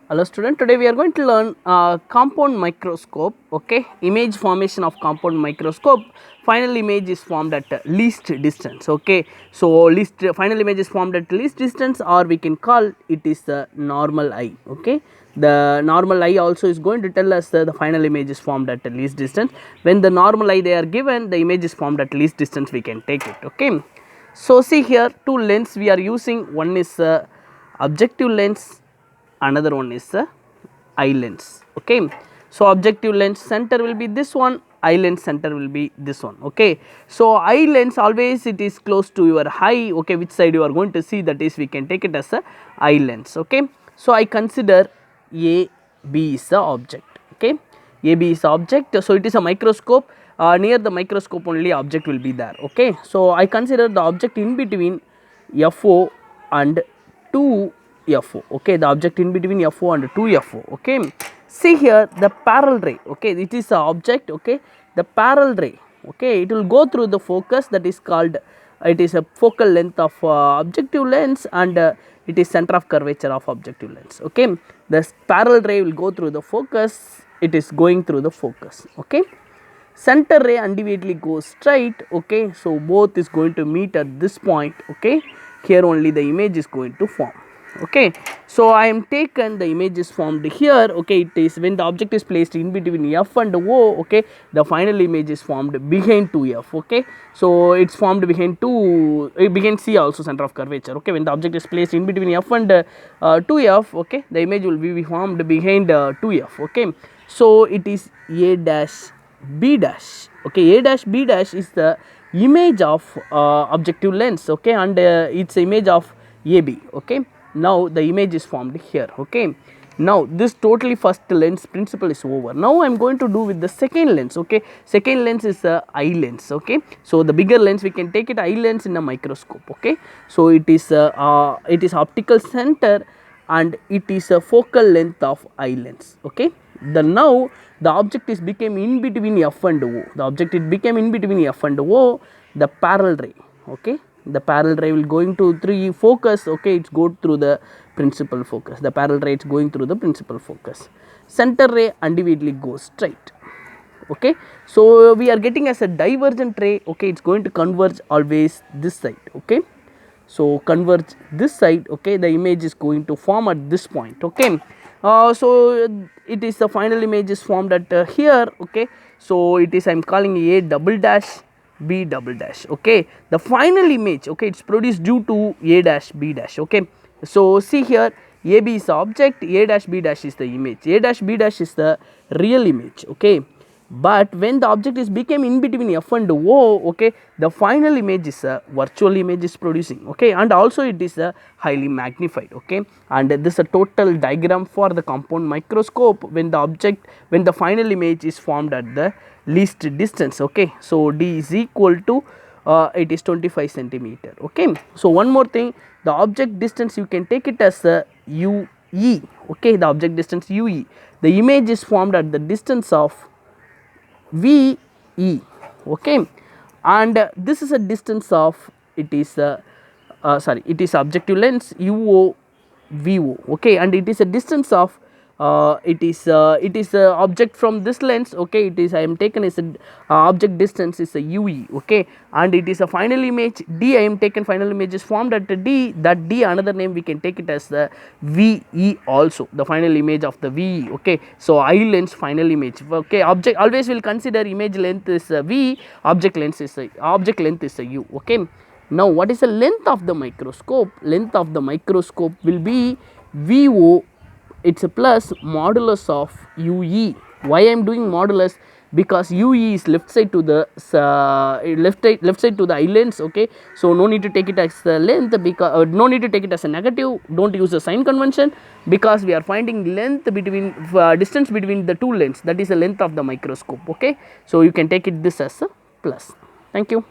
Hello student, today we are going to learn compound microscope, okay, image formation of compound microscope. Final image is formed at least distance, okay. So final image is formed at least distance, or we can call it is the normal eye, okay. The normal eye also is going to tell us the final image is formed at least distance. When the normal eye they are given, the image is formed at least distance, we can take it, okay. So see here, two lens we are using, one is objective lens, another one is the eye lens, okay. So objective lens center will be this one, eye lens center will be this one, okay. So eye lens always it is close to your eye, okay, which side you are going to see, that is we can take it as a eye lens, okay. So I consider A, B is the object, okay. A, B is the object, so it is a microscope, near the microscope only object will be there, okay. So I consider the object in between FO and 2FO, okay, the object in between FO and 2FO, okay. See here the parallel ray, okay, it is the object, okay, the parallel ray, okay, it will go through the focus, that is called, it is a focal length of objective lens, and it is center of curvature of objective lens, okay. The parallel ray will go through the focus, it is going through the focus, okay. Center ray undeviatedly goes straight, okay, so both is going to meet at this point, okay. Here only the image is going to form, okay. So I am taken, the image is formed here, okay. It is when the object is placed in between F and O, okay, the final image is formed behind 2F, okay. So it's formed behind behind C also, center of curvature, okay. When the object is placed in between F and 2F, okay, the image will be formed behind 2F, okay. So it is A dash B dash, okay. A dash B dash is the image of objective lens, okay, and its image of AB, okay. Now the image is formed here, okay. Now this totally first lens principle is over. Now I am going to do with the second lens, okay. Second lens is the eye lens, okay. So the bigger lens we can take it eye lens in a microscope, okay. So it is optical center and it is a focal length of eye lens, okay. Now the object is became in between F and O. The object it became in between F and O. The parallel ray, okay. The parallel ray will going to through focus, okay. It's go through the principal focus. The parallel ray is going through the principal focus. Center ray undeviatedly goes straight, okay. So we are getting as a divergent ray, okay. It's going to converge always this side, okay. So converge this side, okay. The image is going to form at this point, okay. So it is the final image is formed at here, okay. So it is I am calling A double dash B double dash, okay. The final image, okay, it's produced due to A dash B dash, okay. So see here AB is the object, A dash B dash is the image, A dash B dash is the real image, okay. But when the object is became in between F and O, okay, the final image is a virtual image is producing, okay, and also it is a highly magnified, okay. And this is a total diagram for the compound microscope when the final image is formed at the least distance, okay. So D is equal to it is 25 centimeter, okay. So one more thing, the object distance you can take it as a UE, okay, the object distance UE, the image is formed at the distance of VE, okay, and this is a distance of it is it is objective lens UO VO, okay, and it is a distance of it is object from this lens, okay. It is I am taken as a object distance is a UE, okay, and it is a final image D. I am taken final image is formed at D, that D another name we can take it as the VE also, the final image of the VE, okay. So eye lens final image, okay. Object always will consider image length is a V, object length is a U, okay. Now what is the length of the microscope? Length of the microscope will be VO, it's a plus modulus of UE. Why I am doing modulus? Because UE is left side to the left side to the eye lens, okay. So no need to take it as the length, because no need to take it as a negative, don't use the sign convention, because we are finding length between distance between the two lens, that is the length of the microscope, okay. So you can take it this as a plus. Thank you.